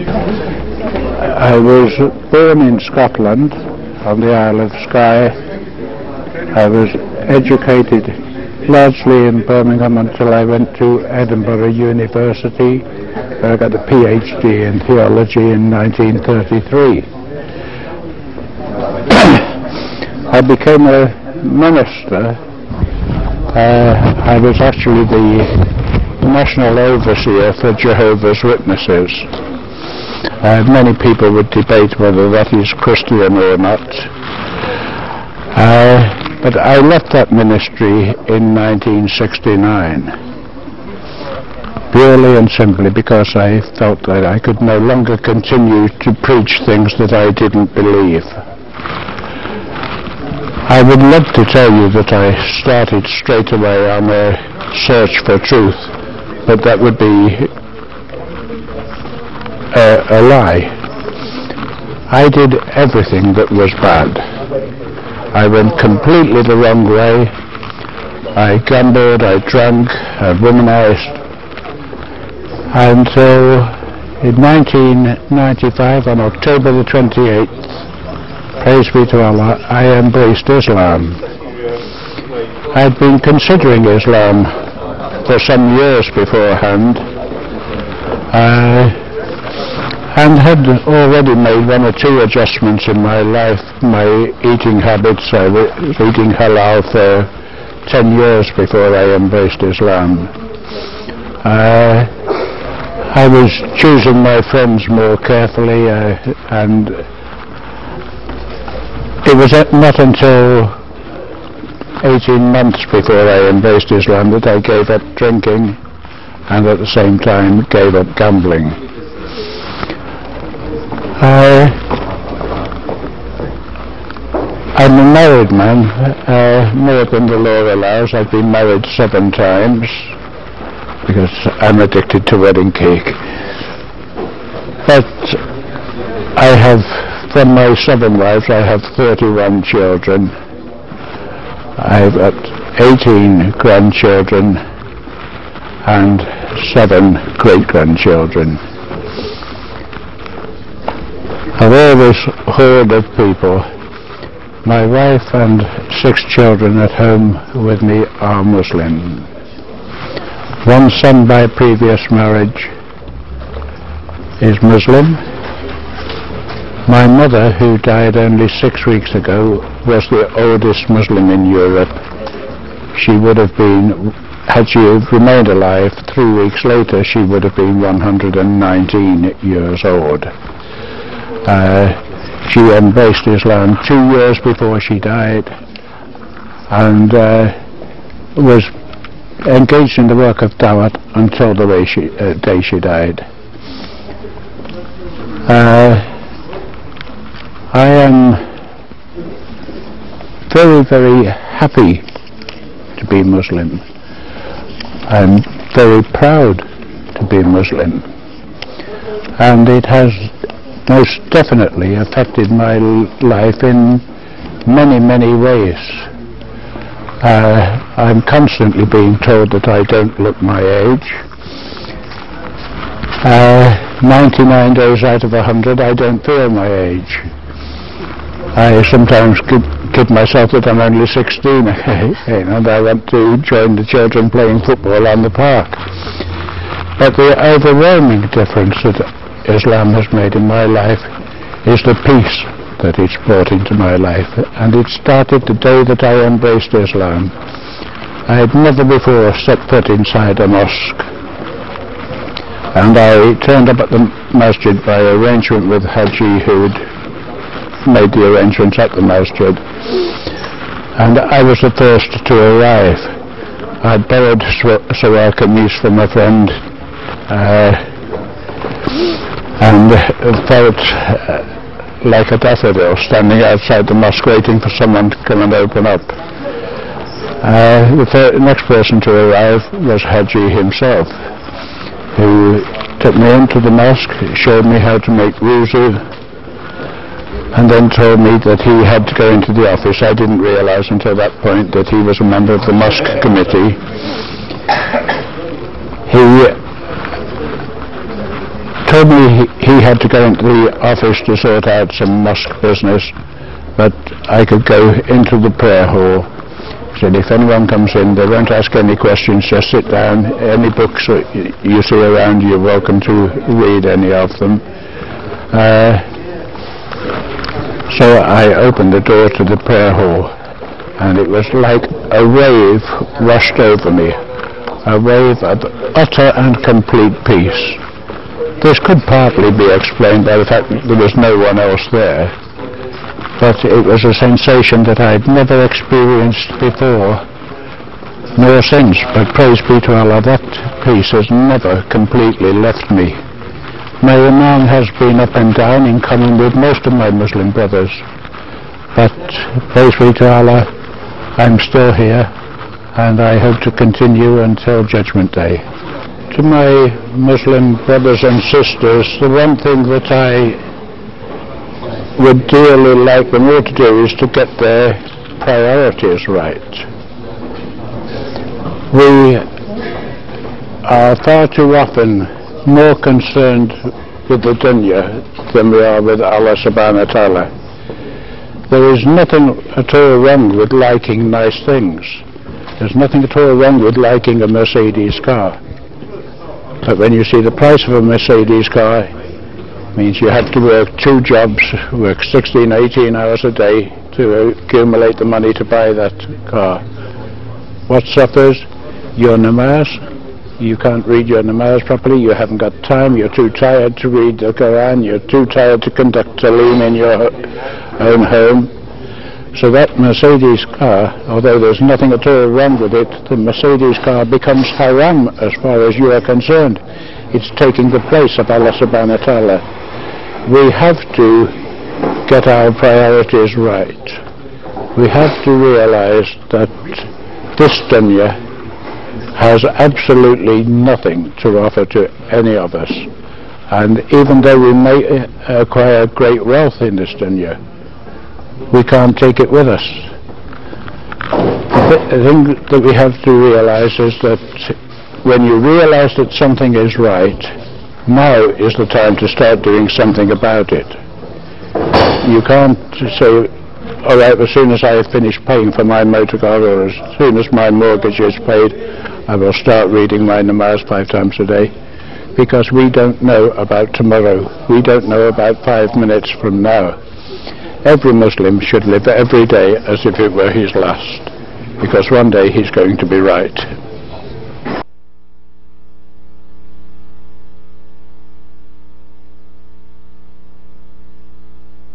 I was born in Scotland on the Isle of Skye. I was educated largely in Birmingham until I went to Edinburgh University, where I got a PhD in theology in 1933. I became a minister. I was actually the national overseer for Jehovah's Witnesses. Many people would debate whether that is Christian or not. But I left that ministry in 1969, purely and simply because I felt that I could no longer continue to preach things that I didn't believe. I would love to tell you that I started straight away on a search for truth, but that would be a lie. I did everything that was bad. I went completely the wrong way. I gambled, I drank, I womanized. Until in 1995, on October the 28th, praise be to Allah, I embraced Islam. I'd been considering Islam for some years beforehand, and had already made one or two adjustments in my life, my eating habits. I was eating halal for 10 years before I embraced Islam. I was choosing my friends more carefully, and it was not until 18 months before I embraced Islam that I gave up drinking and at the same time gave up gambling. I'm a married man, more than the law allows. I've been married 7 times because I'm addicted to wedding cake. But I have, from my 7 wives, I have 31 children. I've got 18 grandchildren and 7 great-grandchildren. Of all this horde of people, my wife and 6 children at home with me are Muslim. 1 son by previous marriage is Muslim. My mother, who died only 6 weeks ago, was the oldest Muslim in Europe. She would have been, had she remained alive 3 weeks later, she would have been 119 years old. She embraced Islam 2 years before she died, and was engaged in the work of Dawat until the day she died. I am very, very happy to be Muslim. I'm very proud to be Muslim, and it has most definitely affected my life in many, many ways. I'm constantly being told that I don't look my age. 99 days out of 100 I don't feel my age. I sometimes kid myself that I'm only 16 and I want to join the children playing football on the park. But the overwhelming difference that Islam has made in my life is the peace that it's brought into my life, and it started the day that I embraced Islam. I had never before set foot inside a mosque, and I turned up at the masjid by arrangement with Haji, who had made the arrangements at the masjid, and I was the first to arrive. I'd borrowed Sawar Kameez from a friend, and felt like a daffodil standing outside the mosque waiting for someone to come and open up. The next person to arrive was Haji himself, who took me into the mosque, showed me how to make wuzu, and then told me that he had to go into the office. I didn't realize until that point that he was a member of the mosque committee. He told me he had to go into the office to sort out some mosque business, but I could go into the prayer hall. He said, if anyone comes in, they won't ask any questions, just sit down. Any books that you see around, you're welcome to read any of them. So I opened the door to the prayer hall, and it was like a wave rushed over me, a wave of utter and complete peace. This could partly be explained by the fact that there was no one else there, but it was a sensation that I'd never experienced before, nor since. But praise be to Allah, that peace has never completely left me. My iman has been up and down in common with most of my Muslim brothers, but praise be to Allah, I'm still here, and I hope to continue until Judgment Day. To my Muslim brothers and sisters, the one thing that I would dearly like them all to do is to get their priorities right. We are far too often more concerned with the dunya than we are with Allah subhanahu wa ta'ala. There is nothing at all wrong with liking nice things. There's nothing at all wrong with liking a Mercedes car. But when you see the price of a Mercedes car, it means you have to work 2 jobs, work 16, 18 hours a day to accumulate the money to buy that car. What suffers? Your namaz. You can't read your namaz properly, you haven't got time, you're too tired to read the Quran, you're too tired to conduct talim in your own home. So that Mercedes car, although there's nothing at all wrong with it, the Mercedes car becomes haram as far as you are concerned. It's taking the place of Allah subhanahu wa ta'ala. We have to get our priorities right. We have to realize that this dunya has absolutely nothing to offer to any of us. And even though we may acquire great wealth in this dunya, we can't take it with us. The thing that we have to realize is that when you realize that something is right, now is the time to start doing something about it. You can't say, all right, as soon as I have finished paying for my motor car, or as soon as my mortgage is paid, I will start reading my namaz 5 times a day, because we don't know about tomorrow. We don't know about 5 minutes from now. Every Muslim should live every day as if it were his last, because one day he's going to be right.